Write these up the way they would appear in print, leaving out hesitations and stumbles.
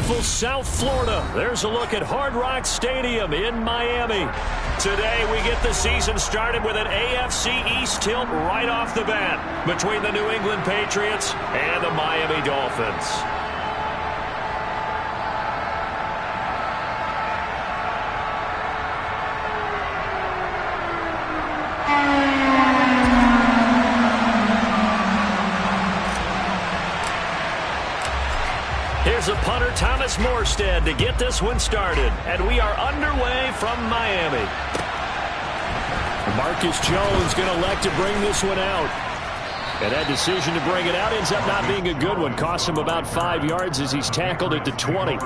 beautiful South Florida. There's a look at Hard Rock Stadium in Miami. Today we get the season started with an AFC East tilt right off the bat between the New England Patriots and the Miami Dolphins. Here's a punter, Thomas Morstead, to get this one started. And we are underway from Miami. Marcus Jones going to elect to bring this one out. And that decision to bring it out ends up not being a good one. Costs him about 5 yards as he's tackled at the 20.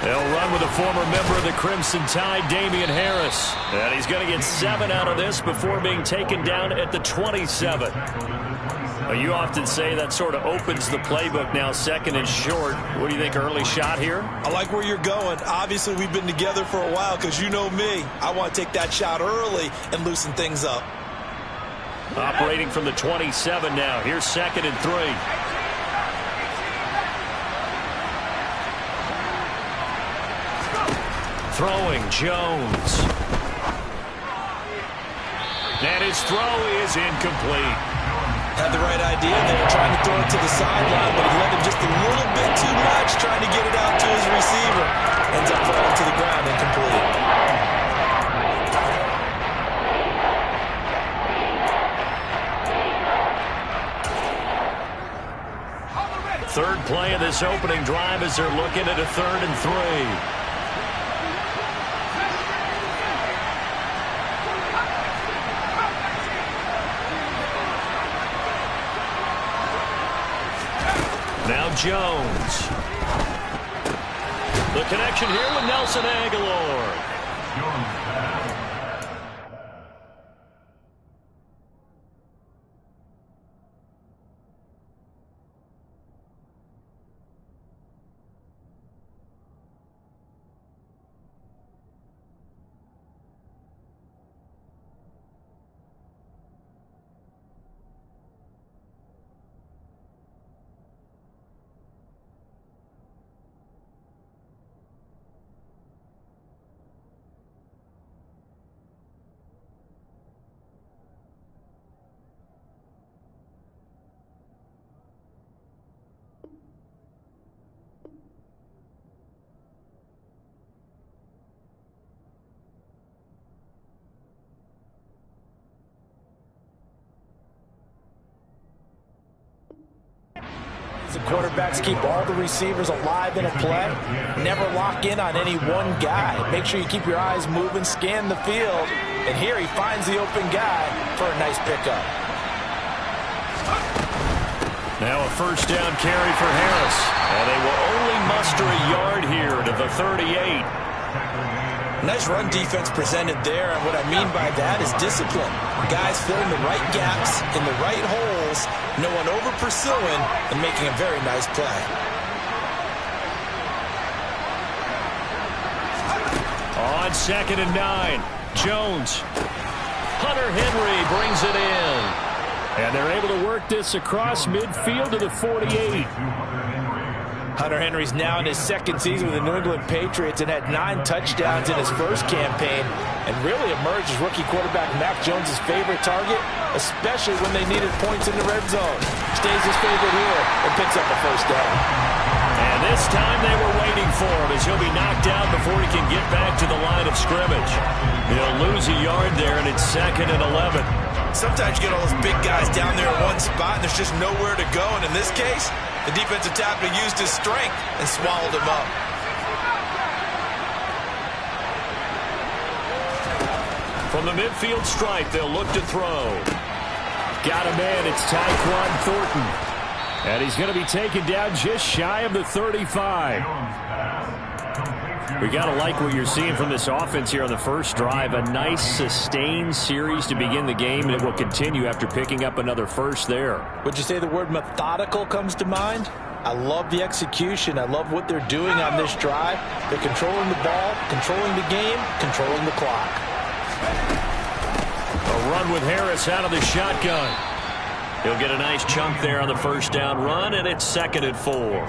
They'll run with a former member of the Crimson Tide, Damian Harris. And he's going to get 7 out of this before being taken down at the 27. Well, you often say that sort of opens the playbook now, second and short. What do you think, early shot here? I like where you're going. Obviously, we've been together for a while because you know me. I want to take that shot early and loosen things up. Operating from the 27 now. Here's second and 3. Throwing, Jones. And his throw is incomplete. Had the right idea there, trying to throw it to the sideline, but he led him just a little bit too much, trying to get it out to his receiver. Ends up falling to the ground, incomplete. Third play of this opening drive as they're looking at a 3rd and 3. Now Jones. The connection here with Nelson Aguilar. The quarterbacks keep all the receivers alive in a play. Never lock in on any one guy. Make sure you keep your eyes moving, scan the field. And here he finds the open guy for a nice pickup. Now a first down carry for Harris. And they will only muster a yard here to the 38. Nice run defense presented there, and what I mean by that is discipline. Guys filling the right gaps in the right holes, no one over-pursuing, and making a very nice play. On 2nd and 9, Jones. Hunter Henry brings it in. And they're able to work this across midfield to the 48. Hunter Henry's now in his 2nd season with the New England Patriots and had 9 touchdowns in his first campaign and really emerged as rookie quarterback Mac Jones' favorite target, especially when they needed points in the red zone. Stays his favorite here and picks up a first down. And this time they were waiting for him as he'll be knocked down before he can get back to the line of scrimmage. He'll lose a yard there, and it's 2nd and 11. Sometimes you get all those big guys down there in one spot and there's just nowhere to go, and in this case, the defensive tackle used his strength and swallowed him up. From the midfield stripe, they'll look to throw. Got a man, it's Tyquan Thornton. And he's going to be taken down just shy of the 35. We got to like what you're seeing from this offense here on the first drive. A nice sustained series to begin the game, and it will continue after picking up another first there. Would you say the word methodical comes to mind? I love the execution. I love what they're doing on this drive. They're controlling the ball, controlling the game, controlling the clock. A run with Harris out of the shotgun. He'll get a nice chunk there on the first down run, and it's 2nd and 4.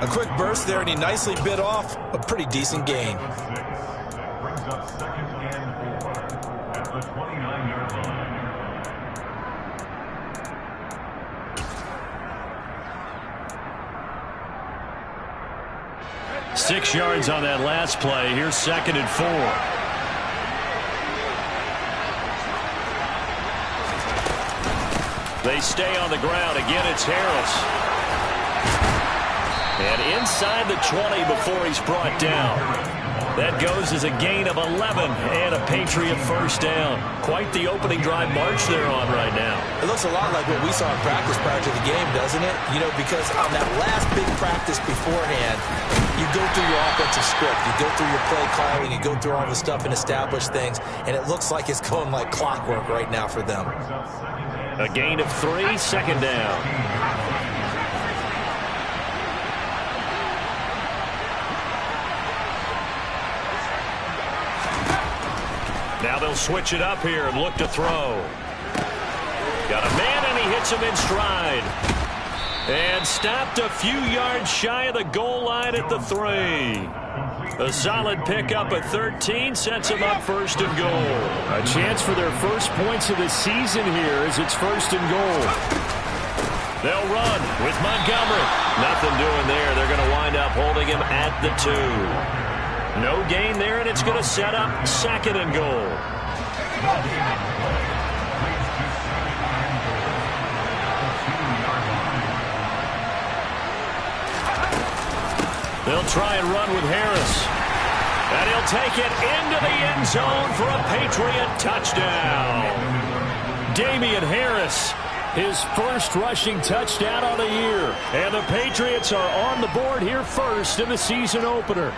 A quick burst there, and he nicely bit off a pretty decent gain. At the 29-yard line. 6 yards on that last play. Here's 2nd and 4. They stay on the ground. Again, it's Harris. And inside the 20 before he's brought down. That goes as a gain of 11 and a Patriot first down. Quite the opening drive march they're on right now. It looks a lot like what we saw in practice prior to the game, doesn't it? You know, because on that last big practice beforehand, you go through your offensive script, you go through your play calling, you go through all the stuff and establish things, and it looks like it's going like clockwork right now for them. A gain of 3, 2nd down. Now they'll switch it up here and look to throw. Got a man, and he hits him in stride. And stopped a few yards shy of the goal line at the 3. A solid pickup at 13 sets him up 1st and goal. A chance for their first points of the season here as it's 1st and goal. They'll run with Montgomery. Nothing doing there. They're going to wind up holding him at the 2. No gain there, and it's going to set up 2nd and goal. They'll try and run with Harris. And he'll take it into the end zone for a Patriot touchdown. Damian Harris, his first rushing touchdown on the year. And the Patriots are on the board here first in the season opener.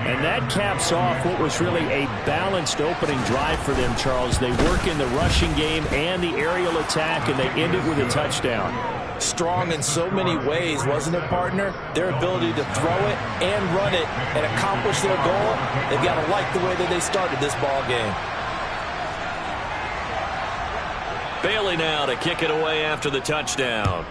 And that caps off what was really a balanced opening drive for them, Charles. They work in the rushing game and the aerial attack, and they end it with a touchdown. Strong in so many ways, wasn't it, partner? Their ability to throw it and run it and accomplish their goal, they've got to like the way that they started this ball game. Bailey now to kick it away after the touchdown.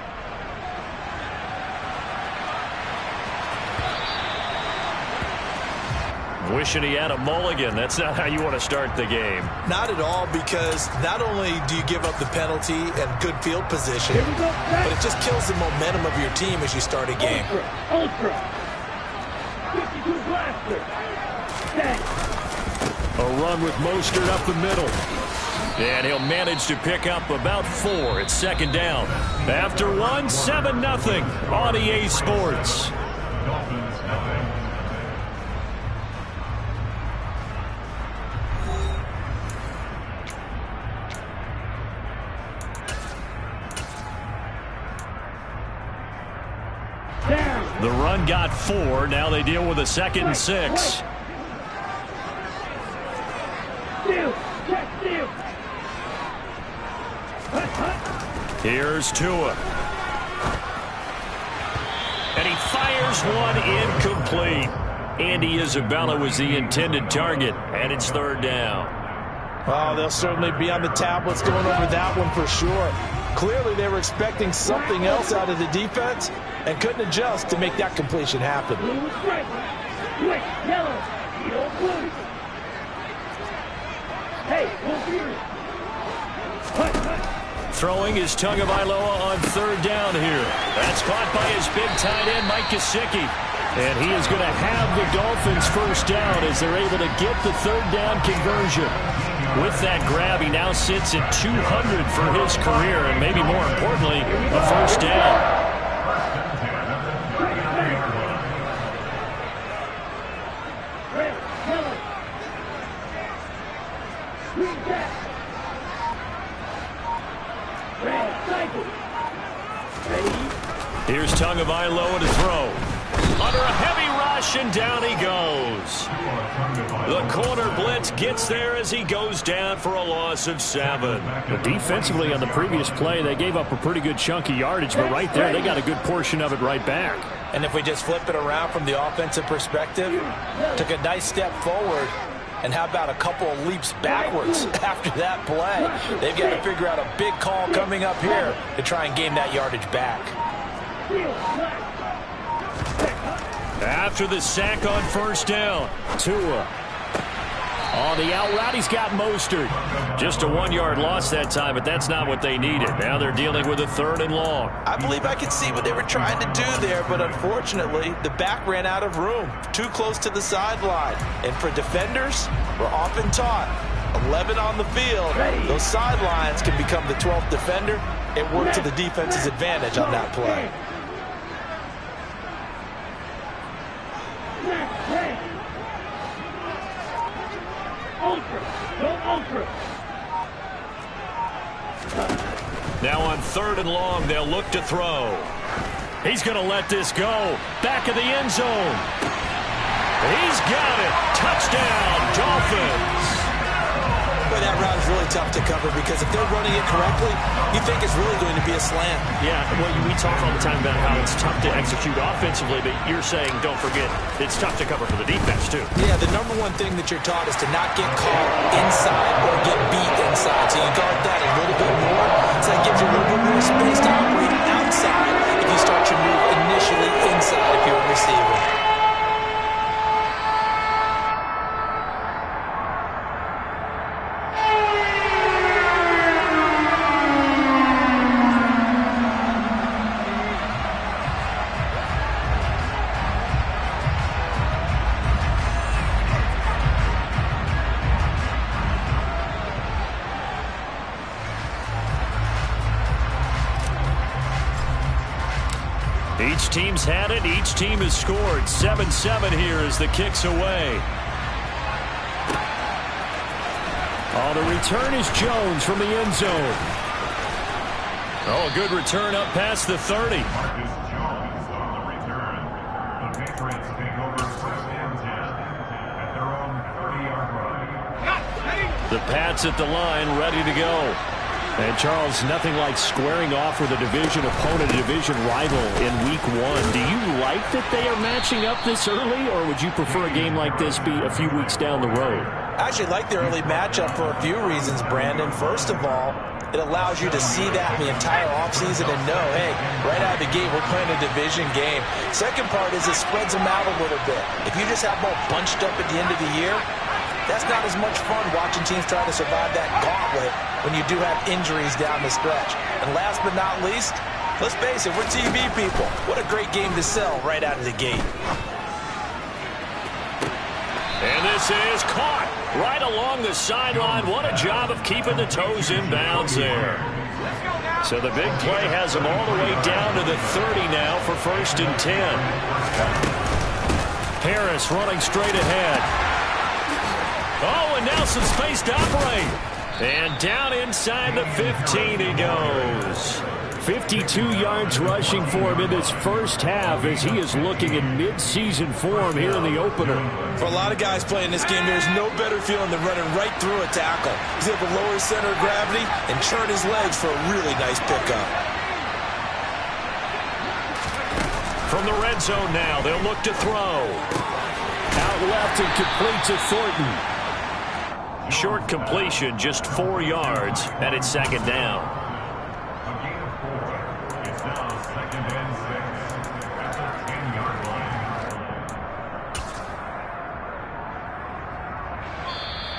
Wishing he had a mulligan. That's not how you want to start the game. Not at all, because not only do you give up the penalty and good field position, but it just kills the momentum of your team as you start a game. Ultra. 52 blaster. A run with Mostert up the middle. And he'll manage to pick up about 4. It's 2nd down. After 1, 7-0 on EA Sports. The run got 4. Now they deal with a 2nd and 6. Here's Tua. And he fires one incomplete. Andy Isabella was the intended target, and it's 3rd down. Oh, they'll certainly be on the tablets going over that one for sure. Clearly, they were expecting something else out of the defense and couldn't adjust to make that completion happen. Throwing is Tagovailoa on 3rd down here. That's caught by his big tight end, Mike Gesicki. And he is going to have the Dolphins first down as they're able to get the 3rd down conversion. With that grab, he now sits at 200 for his career, and maybe more importantly, a first down. Here's Tagovailoa to throw. Under a heavy rush, and down he goes. The corner blitz gets there as he goes down for a loss of 7. But defensively on the previous play, they gave up a pretty good chunk of yardage, but right there, they got a good portion of it right back. And if we just flip it around from the offensive perspective, took a nice step forward, and how about a couple of leaps backwards after that play? They've got to figure out a big call coming up here to try and gain that yardage back. After the sack on first down, Tua. On the out route, he's got Mostert. just a 1-yard loss that time, but that's not what they needed. Now they're dealing with a 3rd and long. I believe I could see what they were trying to do there, but unfortunately, the back ran out of room, too close to the sideline. And for defenders, we're often taught, 11 on the field, those sidelines can become the 12th defender. It worked to the defense's advantage on that play. Now on 3rd and long, they'll look to throw. He's going to let this go. Back of the end zone. He's got it. Touchdown, Dolphins. Boy, that route is really tough to cover because if they're running it correctly, you think it's really going to be a slant. Yeah, well, we talk all the time about how it's tough to execute offensively, but you're saying, don't forget, it's tough to cover for the defense, too. Yeah, the number one thing that you're taught is to not get caught inside or get beat inside. So you guard that a little bit more. So that gives you a little bit more space to operate outside if you start your move initially inside if you're a receiver. Each team's had it. Each team has scored. 7-7 here as the kick's away. Oh, the return is Jones from the end zone. Oh, a good return up past the 30. Marcus Jones on the return. The Patriots take over 1st and 10 at their own 30-yard line. The Pats at the line, ready to go. And, Charles, nothing like squaring off with a division opponent, a division rival in week 1. Do you like that they are matching up this early, or would you prefer a game like this be a few weeks down the road? I actually like the early matchup for a few reasons, Brandon. First of all, it allows you to see that in the entire offseason and know, hey, right out of the gate, we're playing a division game. Second part is it spreads them out a little bit. If you just have them all bunched up at the end of the year, that's not as much fun watching teams try to survive that gauntlet when you do have injuries down the stretch. And last but not least, let's face it, we're TV people. What a great game to sell right out of the gate. And this is caught right along the sideline. What a job of keeping the toes in bounds there. So the big play has them all the way down to the 30 now for 1st and 10. Harris running straight ahead. Oh, and now some space to operate. And down inside the 15 he goes. 52 yards rushing for him in this first half as he is looking in mid-season form here in the opener. For a lot of guys playing this game, there's no better feeling than running right through a tackle. He's able to lower his center of gravity and churn his legs for a really nice pickup. From the red zone now, they'll look to throw. Out left and complete to Thornton. Short completion, just 4 yards, and it's 2nd down. A gain of 4. It's now 2nd and 6 at the 10-yard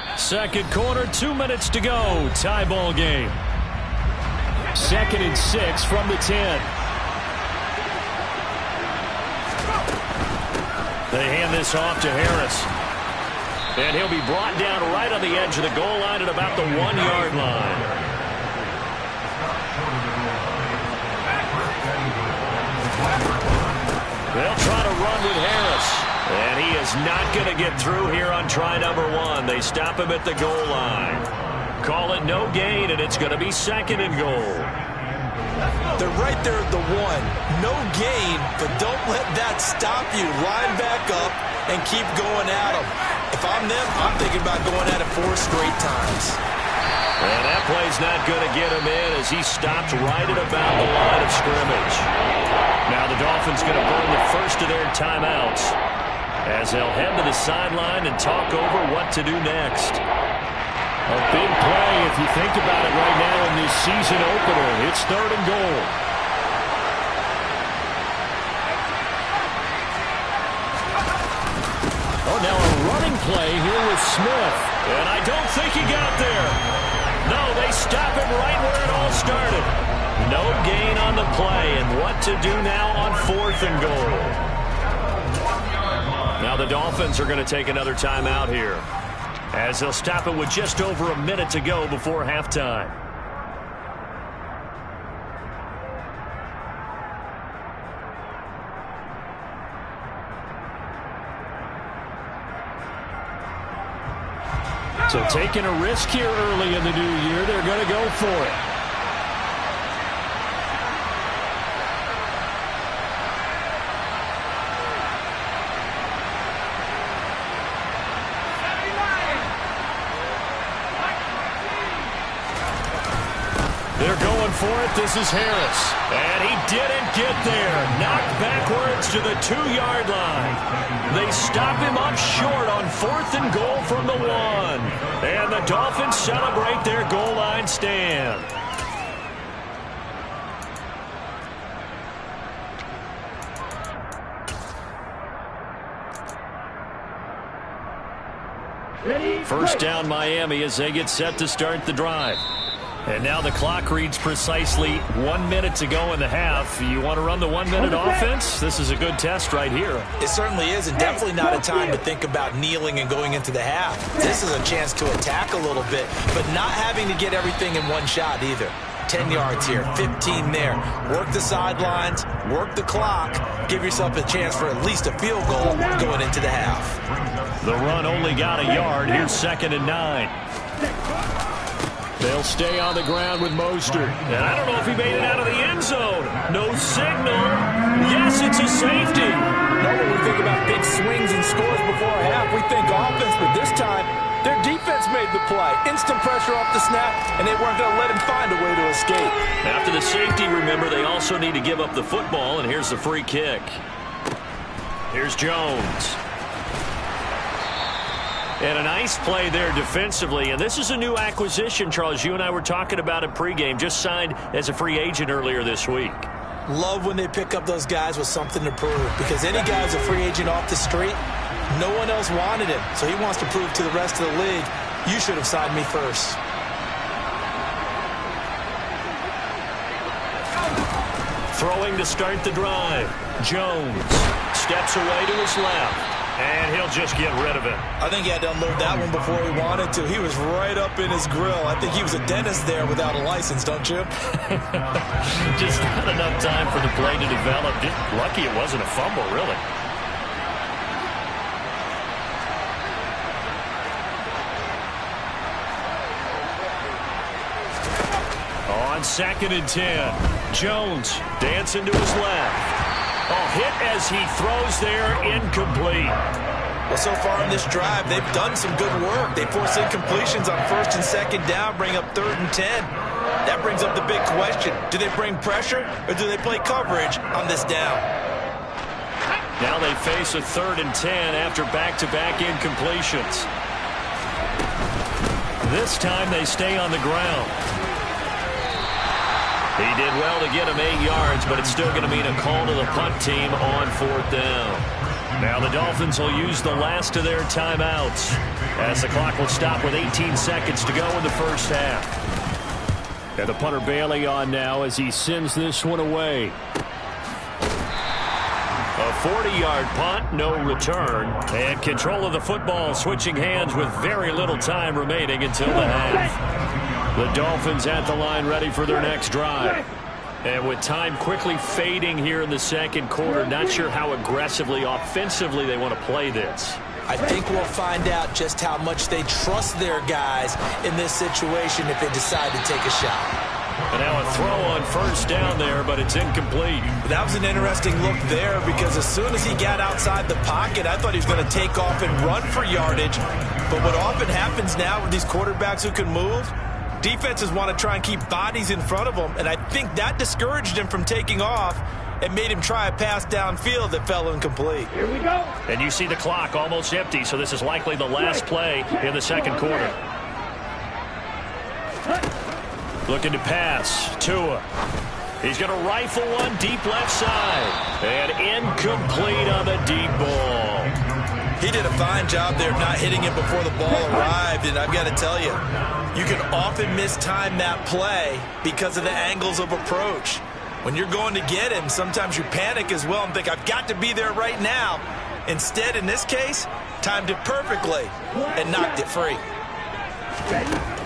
line. Second quarter, 2 minutes to go. Tie ball game. 2nd and 6 from the 10. They hand this off to Harris. And he'll be brought down right on the edge of the goal line at about the 1-yard line. They'll try to run with Harris. And he is not going to get through here on try number 1. They stop him at the goal line. Call it no gain, and it's going to be 2nd and goal. They're right there at the 1. No gain, but don't let that stop you. Line back up and keep going at them. If I'm them, I'm thinking about going at it 4 straight times. And that play's not going to get him in as he stopped right at about the line of scrimmage. Now the Dolphins going to burn the first of their timeouts as they'll head to the sideline and talk over what to do next. A big play if you think about it right now in this season opener. It's 3rd and goal. Oh, now a running play here with Smith. And I don't think he got there. No, they stop him right where it all started. No gain on the play, and what to do now on 4th and goal. Now the Dolphins are going to take another timeout here, as they'll stop it with just over a minute to go before halftime. So taking a risk here early in the new year, they're going to go for it. They're going for it. This is Harris. And he didn't get there. Knocked backwards to the 2-yard line. They stop him up short on 4th and goal from the 1. And the Dolphins celebrate their goal line stand. First down Miami as they get set to start the drive. And now the clock reads precisely 1 minute to go in the half. You want to run the 1-minute offense? This is a good test right here. It certainly is, and definitely not a time to think about kneeling and going into the half. This is a chance to attack a little bit, but not having to get everything in one shot either. 10 yards here, 15 there. Work the sidelines, work the clock. Give yourself a chance for at least a field goal going into the half. The run only got a yard. Here's 2nd and 9. They'll stay on the ground with Mostert. And I don't know if he made it out of the end zone. No signal. Yes, it's a safety. Normally we think about big swings and scores before a half. We think offense, but this time their defense made the play. Instant pressure off the snap, and they weren't going to let him find a way to escape. After the safety, remember, they also need to give up the football, and here's the free kick. Here's Jones. And a nice play there defensively. And this is a new acquisition, Charles. You and I were talking about it pregame. Just signed as a free agent earlier this week. Love when they pick up those guys with something to prove. Because any guy who's a free agent off the street, no one else wanted him. So he wants to prove to the rest of the league, you should have signed me first. Throwing to start the drive. Jones steps away to his left. And he'll just get rid of it. I think he had to unload that one before he wanted to. He was right up in his grill. I think he was a dentist there without a license, don't you? Just not enough time for the play to develop. Just lucky it wasn't a fumble, really. On 2nd and 10, Jones dancing to his left. Hit as he throws there, incomplete. Well, so far in this drive, they've done some good work. They force incompletions on 1st and 2nd down, bring up 3rd and 10. That brings up the big question. Do they bring pressure or do they play coverage on this down? Now they face a 3rd and 10 after back-to-back incompletions. This time they stay on the ground. He did well to get him 8 yards, but it's still going to mean a call to the punt team on 4th down. Now the Dolphins will use the last of their timeouts as the clock will stop with 18 seconds to go in the first half. And the punter Bailey on now as he sends this one away. A 40-yard punt, no return. And control of the football switching hands with very little time remaining until the half. The Dolphins at the line ready for their next drive. And with time quickly fading here in the 2nd quarter, not sure how aggressively, offensively they want to play this. I think we'll find out just how much they trust their guys in this situation if they decide to take a shot. And now a throw on first down there, but it's incomplete. That was an interesting look there because as soon as he got outside the pocket, I thought he was going to take off and run for yardage. But what often happens now with these quarterbacks who can move, defenses want to try and keep bodies in front of them, and I think that discouraged him from taking off and made him try a pass downfield that fell incomplete. Here we go. And you see the clock almost empty, so this is likely the last play in the second quarter. Looking to pass. Tua. He's going to rifle one deep left side. And incomplete on the deep ball. He did a fine job there of not hitting it before the ball arrived, and I've got to tell you, you can often mistime that play because of the angles of approach. When you're going to get him, sometimes you panic as well and think, I've got to be there right now. Instead, in this case, timed it perfectly and knocked it free.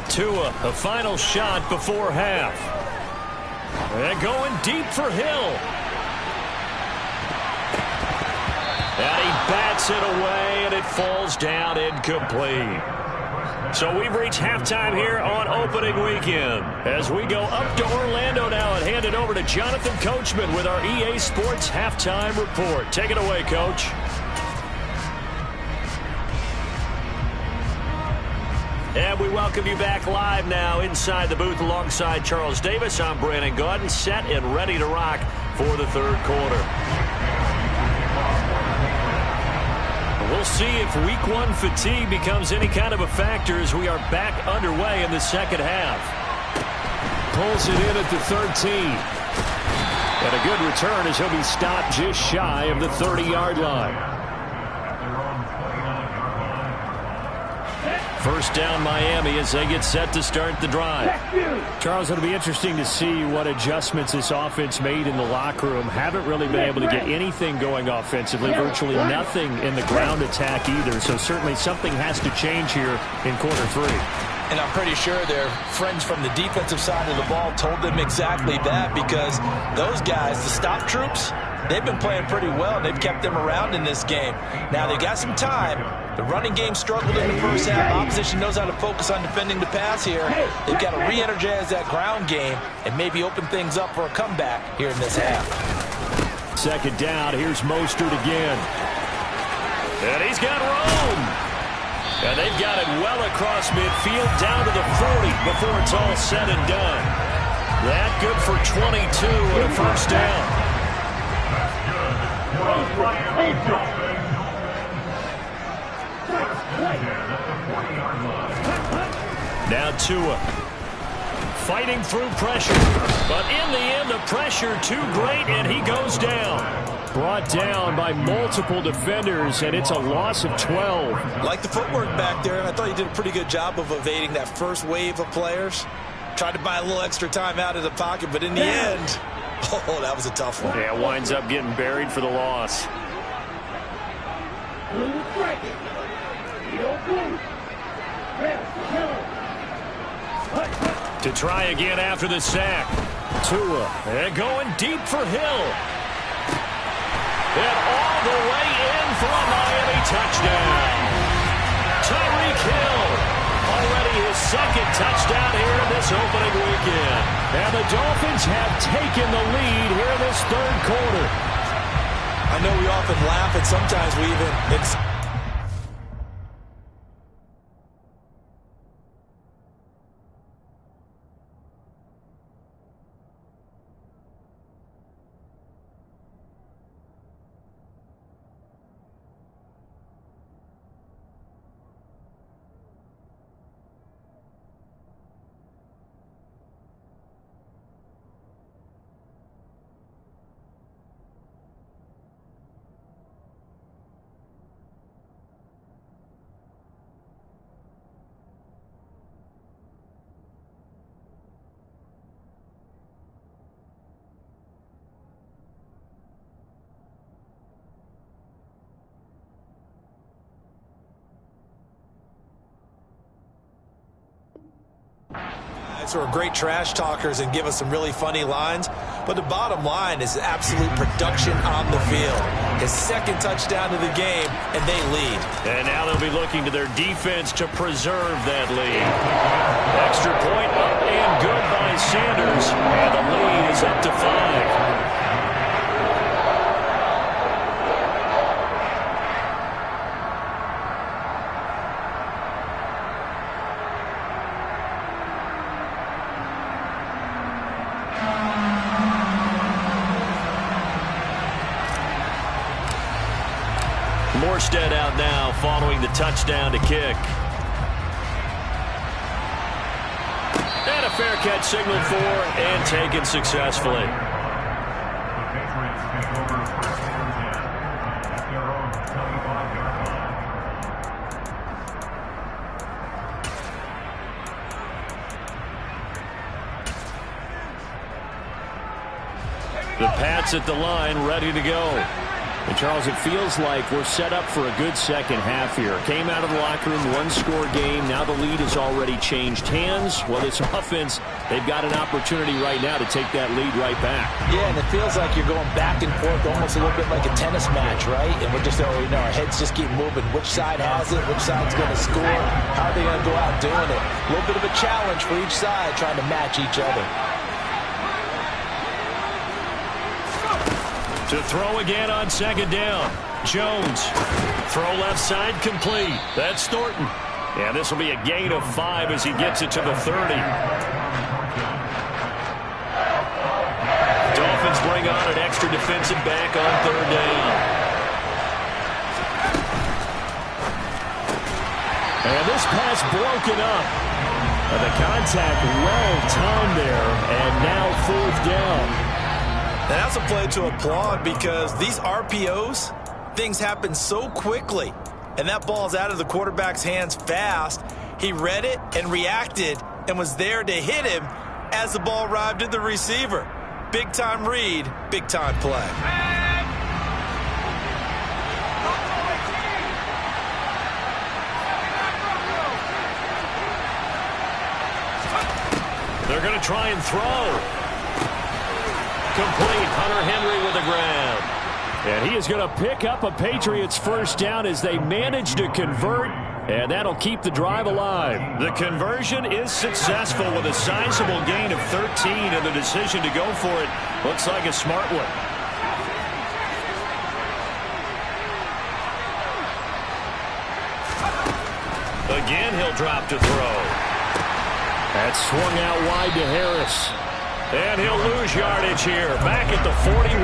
Tua, a final shot before half. And going deep for Hill. And he bats it away, and it falls down incomplete. So we've reached halftime here on opening weekend. As we go up to Orlando now and hand it over to Jonathan Coachman with our EA Sports Halftime Report. Take it away, Coach. And we welcome you back live now inside the booth alongside Charles Davis. I'm Brandon Gaudin, set and ready to rock for the third quarter. We'll see if week one fatigue becomes any kind of a factor as we are back underway in the second half. Pulls it in at the 13. And a good return as he'll be stopped just shy of the 30-yard line. First down Miami as they get set to start the drive. Charles, it'll be interesting to see what adjustments this offense made in the locker room. Haven't really been able to get anything going offensively. Virtually nothing in the ground attack either. So certainly something has to change here in quarter three. And I'm pretty sure their friends from the defensive side of the ball told them exactly that, because those guys, the stop troops, they've been playing pretty well. They've kept them around in this game. Now they've got some time. The running game struggled in the first half. Opposition knows how to focus on defending the pass here. They've got to re-energize that ground game and maybe open things up for a comeback here in this half. Second down. Here's Mostert again. And he's got room. And they've got it well across midfield down to the 40 before it's all said and done. That good for 22 and a first down. Now Tua fighting through pressure, but in the end the pressure too great and he goes down. Brought down by multiple defenders, and it's a loss of 12. Like the footwork back there, and I thought he did a pretty good job of evading that first wave of players. Tried to buy a little extra time out of the pocket, but in the end, oh, that was a tough one. Yeah, winds up getting buried for the loss. To try again after the sack. Tua, and going deep for Hill. And all the way in for a Miami touchdown. Tyreek Hill, already his second touchdown here in this opening weekend. And the Dolphins have taken the lead here in this third quarter. I know we often laugh, and sometimes we even... who are great trash talkers and give us some really funny lines. But the bottom line is absolute production on the field. His second touchdown of the game, and they lead. And now they'll be looking to their defense to preserve that lead. Extra point up and good by Sanders. And the lead is up to 5. Morstead out now following the touchdown to kick. And a fair catch signaled for and taken successfully. The Patriots take over first and 10 at their own 25-yard line. The Pats at the line, ready to go. And Charles, it feels like we're set up for a good second half here. Came out of the locker room, one-score game. Now the lead has already changed hands. Well, this offense, they've got an opportunity right now to take that lead right back. Yeah, and it feels like you're going back and forth almost a little bit like a tennis match, right? And we're just, our heads just keep moving. Which side has it? Which side's going to score? How are they going to go out doing it? A little bit of a challenge for each side trying to match each other. To throw again on second down. Jones. Throw left side complete. That's Thornton. And this will be a gain of 5 as he gets it to the 30. Dolphins bring on an extra defensive back on third down. And this pass broken up. And the contact well timed there. And now fourth down. And that's a play to applaud because these RPOs, things happen so quickly. And that ball's out of the quarterback's hands fast. He read it and reacted and was there to hit him as the ball arrived at the receiver. Big-time read, big-time play. They're going to try and throw. Complete. Hunter Henry with the grab. And he is going to pick up a Patriots first down as they manage to convert, and that'll keep the drive alive. The conversion is successful with a sizable gain of 13, and the decision to go for it looks like a smart one. Again, he'll drop to throw. That's swung out wide to Harris. And he'll lose yardage here, back at the 41.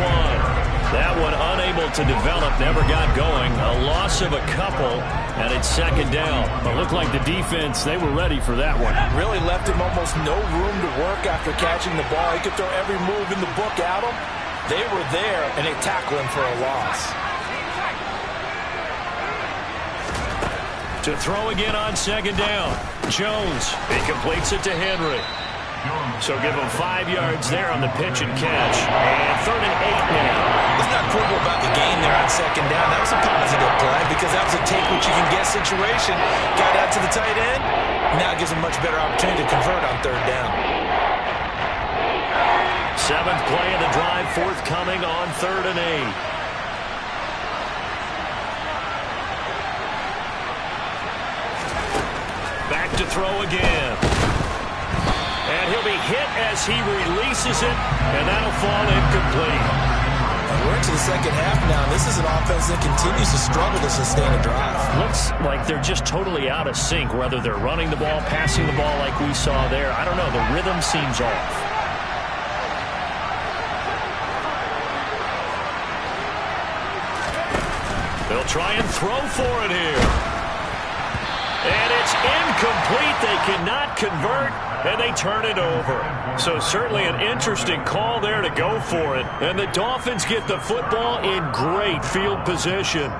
That one unable to develop, never got going. A loss of a couple, and it's second down. It looked like the defense, they were ready for that one. Really left him almost no room to work after catching the ball. He could throw every move in the book at him. They were there, and they tackled him for a loss. To throw again on second down. Jones, he completes it to Henry. So give him 5 yards there on the pitch and catch. And 3rd and 8 now. It's not quibble about the gain there on second down. That was a positive play because that was a take what you can get situation. Got out to the tight end. Now gives him much better opportunity to convert on third down. 7th play of the drive, forthcoming on 3rd and 8. Back to throw again. And he'll be hit as he releases it, and that'll fall incomplete. We're into the second half now. This is an offense that continues to struggle to sustain a drive. Looks like they're just totally out of sync, whether they're running the ball, passing the ball like we saw there. I don't know. The rhythm seems off. They'll try and throw for it here. And it's incomplete. They cannot convert, and they turn it over. So certainly an interesting call there to go for it. And the Dolphins get the football in great field position.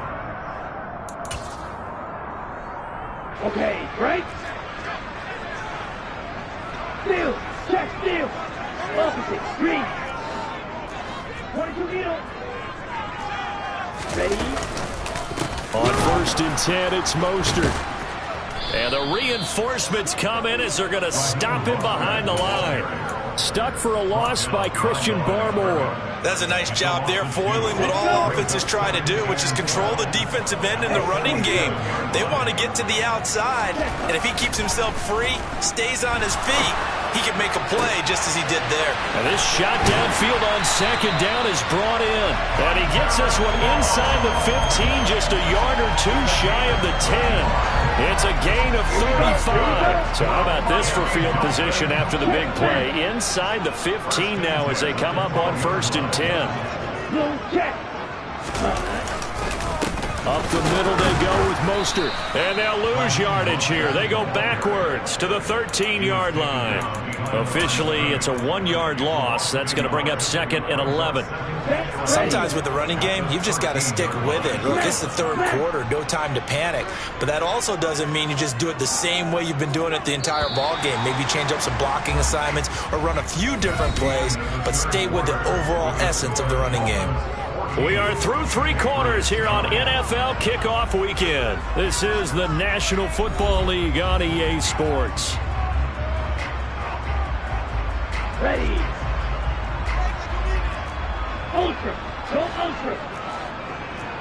Okay, right? Steal! Check steal! Opposite, green! 22 middle! Ready? On 1st and 10, it's Mostert. And the reinforcements come in as they're going to stop him behind the line. Stuck for a loss by Christian Barmore. That's a nice job there, foiling what all offenses try to do, which is control the defensive end in the running game. They want to get to the outside, and if he keeps himself free, stays on his feet, he can make a play just as he did there. And this shot downfield on second down is brought in. And he gets this one inside the 15, just a yard or two shy of the 10. It's a gain of 35. So how about this for field position after the big play? Inside the 15 now as they come up on 1st and 10. Up the middle they go with Mostert. And they'll lose yardage here. They go backwards to the 13-yard line. Officially, it's a 1-yard loss. That's going to bring up 2nd and 11. Sometimes with the running game, you've just got to stick with it. Look, it's the 3rd quarter, no time to panic. But that also doesn't mean you just do it the same way you've been doing it the entire ball game. Maybe change up some blocking assignments or run a few different plays, but stay with the overall essence of the running game. We are through 3 quarters here on NFL Kickoff Weekend. This is the National Football League on EA Sports. Ready. Ultra. Go ultra.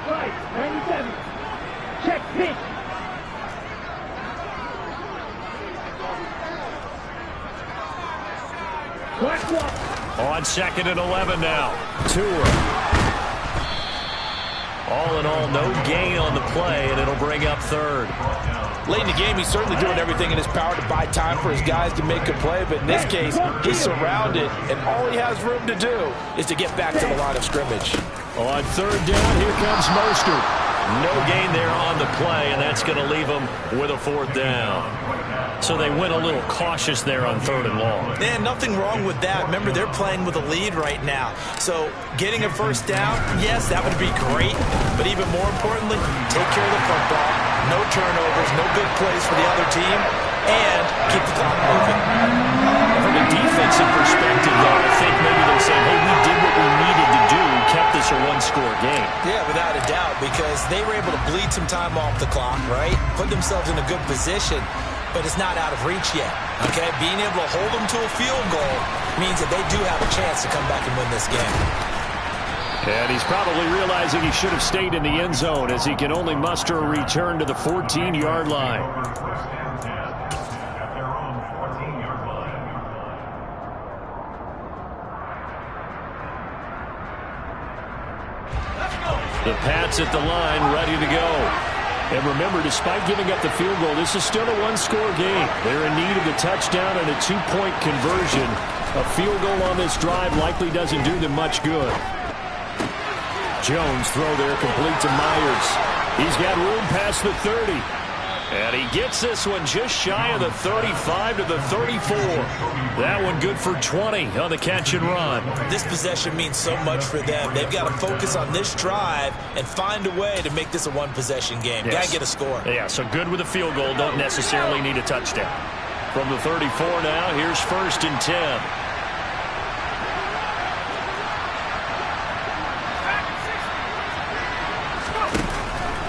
Right. 97. Check pitch. Black walk. On 2nd and 11 now. Tua. All in all, no gain on the play, and it'll bring up 3rd. Late in the game, he's certainly doing everything in his power to buy time for his guys to make a play, but in this case, he's surrounded, and all he has room to do is to get back to the line of scrimmage. On 3rd down, here comes Mostert. No gain there on the play, and that's going to leave him with a 4th down. So they went a little cautious there on 3rd and long. Man, nothing wrong with that. Remember, they're playing with a lead right now. So getting a 1st down, yes, that would be great. But even more importantly, take care of the football. No turnovers, no big plays for the other team, and keep the clock moving. From a defensive perspective, though, I think maybe they're saying, hey, we did what we needed to do, kept this a 1-score game. Yeah, without a doubt, because they were able to bleed some time off the clock, right? Put themselves in a good position. But it's not out of reach yet, okay? Being able to hold them to a field goal means that they do have a chance to come back and win this game. And he's probably realizing he should have stayed in the end zone as he can only muster a return to the 14-yard line. The Pats at the line, ready to go. And remember, despite giving up the field goal, this is still a 1-score game. They're in need of the touchdown and a 2-point conversion. A field goal on this drive likely doesn't do them much good. Jones throw there complete to Myers. He's got room past the 30. And he gets this one just shy of the 35 to the 34. That one good for 20 on the catch and run. This possession means so much for them. They've got to focus on this drive and find a way to make this a 1-possession game. Yes. Got to get a score. Yeah, so good with a field goal. Don't necessarily need a touchdown. From the 34 now, here's 1st and 10.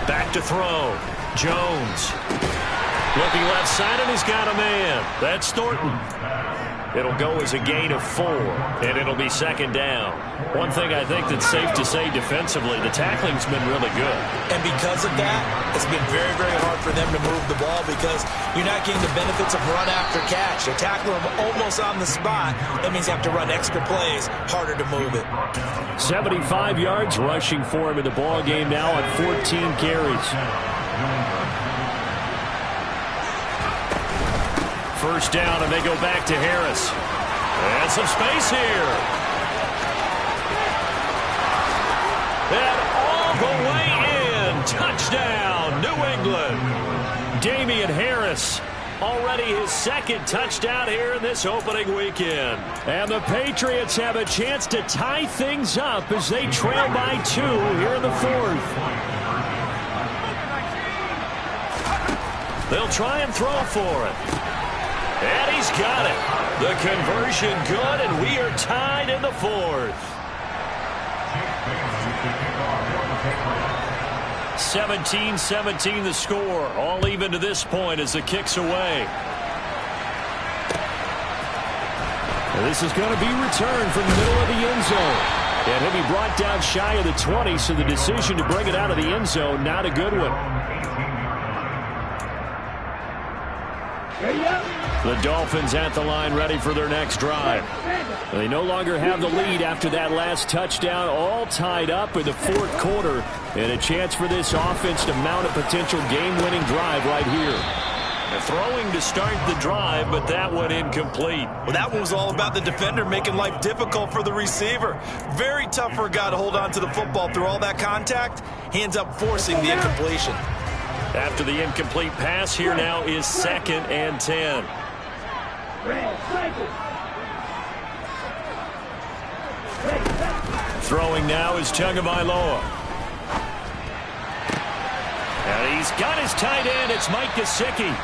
Back to throw. Jones. Looking left side, and he's got a man. That's Thornton. It'll go as a gain of 4, and it'll be 2nd down. One thing I think that's safe to say defensively, the tackling's been really good. And because of that, it's been very, very hard for them to move the ball because you're not getting the benefits of run after catch. They're tackling them almost on the spot. That means you have to run extra plays, harder to move it. 75 yards rushing for him in the ball game now on 14 carries. 1st down, and they go back to Harris. And some space here. And all the way in. Touchdown, New England. Damian Harris, already his 2nd touchdown here in this opening weekend. And the Patriots have a chance to tie things up as they trail by 2 here in the 4th. They'll try and throw for it. And he's got it. The conversion good, and we are tied in the 4th. 17-17 the score. All even to this point as the kick's away. And this is going to be returned from the middle of the end zone. And he'll be brought down shy of the 20, so the decision to bring it out of the end zone, not a good one. The Dolphins at the line ready for their next drive. They no longer have the lead after that last touchdown, all tied up in the fourth quarter, and a chance for this offense to mount a potential game-winning drive right here. Throwing to start the drive, but that one incomplete. Well, that one was all about the defender making life difficult for the receiver. Very tough for a guy to hold on to the football through all that contact. Hands up forcing the incompletion. After the incomplete pass, here now is 2nd and 10. Throwing now is Tagovailoa. And he's got his tight end. It's Mike Gesicki.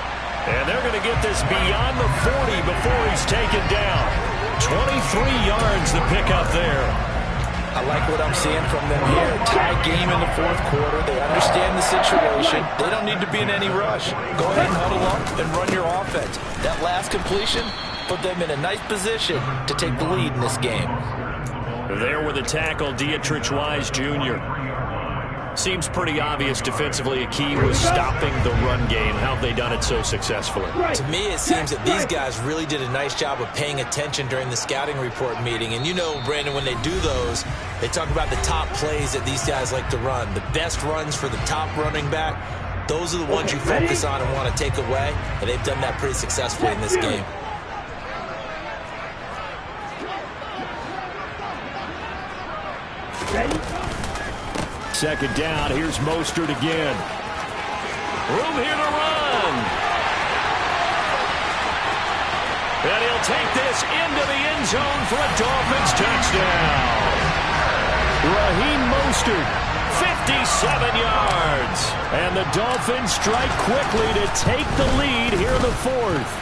And they're going to get this beyond the 40 before he's taken down. 23 yards the pickup there. I like what I'm seeing from them here. Tie game in the fourth quarter. They understand the situation. They don't need to be in any rush. Go ahead and huddle up and run your offense. That last completion put them in a nice position to take the lead in this game. There with the tackle, Dietrich Wise Jr. Seems pretty obvious defensively a key was stopping the run game. How have they done it so successfully? To me, it seems that these guys really did a nice job of paying attention during the scouting report meeting. And you know, Brandon, when they do those, they talk about the top plays that these guys like to run. The best runs for the top running back. Those are the ones you focus on and want to take away. And they've done that pretty successfully in this game. Second down, here's Mostert again. Room here to run. And he'll take this into the end zone for a Dolphins touchdown. Raheem Mostert, 57 yards. and the Dolphins strike quickly to take the lead here in the fourth.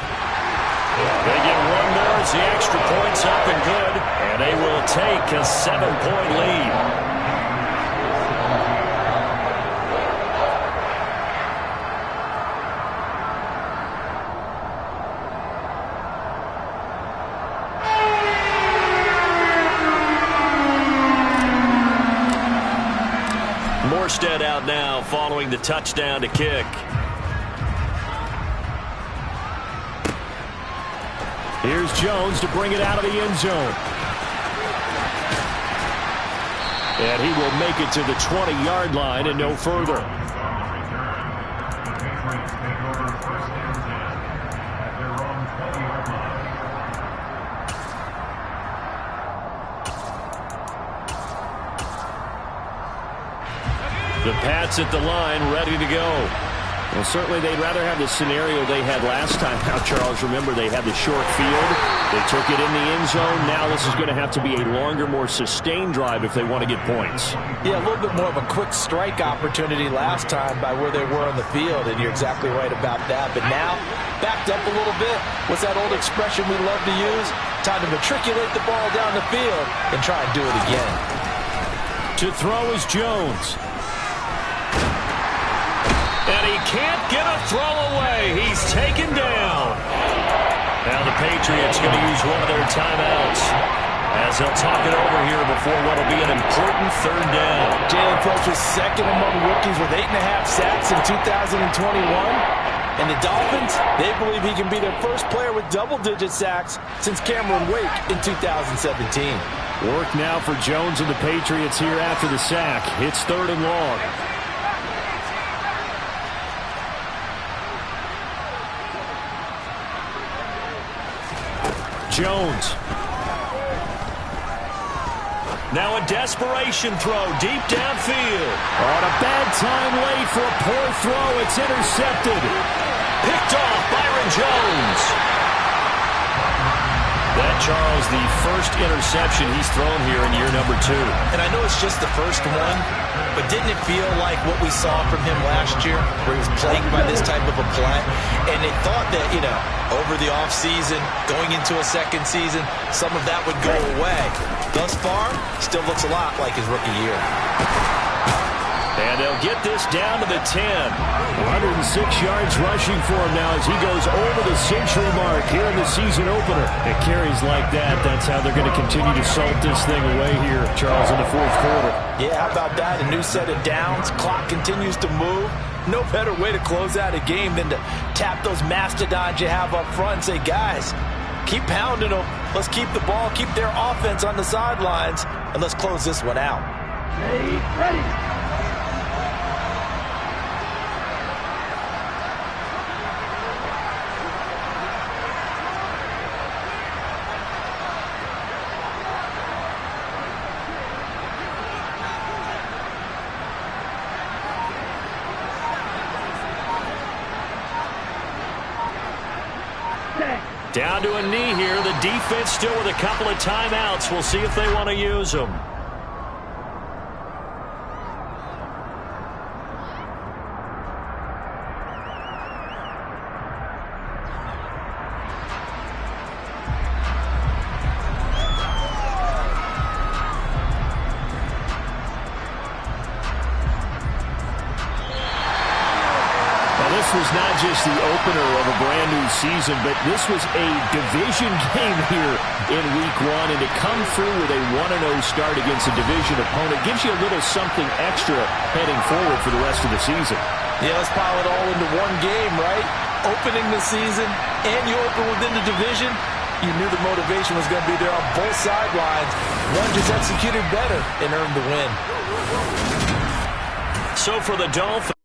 They get one more as the extra point's up and good, and they will take a 7-point lead. Morstead out now following the touchdown to kick. Here's Jones to bring it out of the end zone. And he will make it to the 20-yard line and no further. The Pats at the line, ready to go. Well, certainly they'd rather have the scenario they had last time. Now, Charles, remember they had the short field. They took it in the end zone. Now this is going to have to be a longer, more sustained drive if they want to get points. Yeah, a little bit more of a quick strike opportunity last time by where they were on the field, and you're exactly right about that. But now, backed up a little bit. What's that old expression we love to use? Time to matriculate the ball down the field and try and do it again. To throw is Jones. And he can't get a throw away. He's taken down. Now the Patriots going to use one of their timeouts as they'll talk it over here before what will be an important third down. Jalen Phillips was second among rookies with 8.5 sacks in 2021. And the Dolphins, they believe he can be their first player with double-digit sacks since Cameron Wake in 2017. Work now for Jones and the Patriots here after the sack. It's 3rd and long. Jones. Now a desperation throw deep downfield. On a bad time late for a poor throw. It's intercepted. Picked off Byron Jones. That, Charles, the first interception he's thrown here in year number 2. And I know it's just the first one, but didn't it feel like what we saw from him last year, where he was plagued by this type of a play? And they thought that, you know, over the offseason, going into a second season, some of that would go away. Thus far, still looks a lot like his rookie year. And they'll get this down to the 10. 106 yards rushing for him now as he goes over the century mark here in the season opener. It carries like that. That's how they're going to continue to salt this thing away here, Charles, in the fourth quarter. Yeah, how about that? A new set of downs. Clock continues to move. No better way to close out a game than to tap those mastodons you have up front and say, guys, keep pounding them. Let's keep the ball, keep their offense on the sidelines, and let's close this one out. Ready. Down to a knee here. The defense still with a couple of timeouts. We'll see if they want to use them. This was not just the opener of a brand new season, but this was a division game here in week 1, and to come through with a 1-0 start against a division opponent gives you a little something extra heading forward for the rest of the season. Yeah, let's pile it all into one game, right? Opening the season, and you open within the division. You knew the motivation was going to be there on both sidelines. One just executed better and earned the win. So for the Dolphins,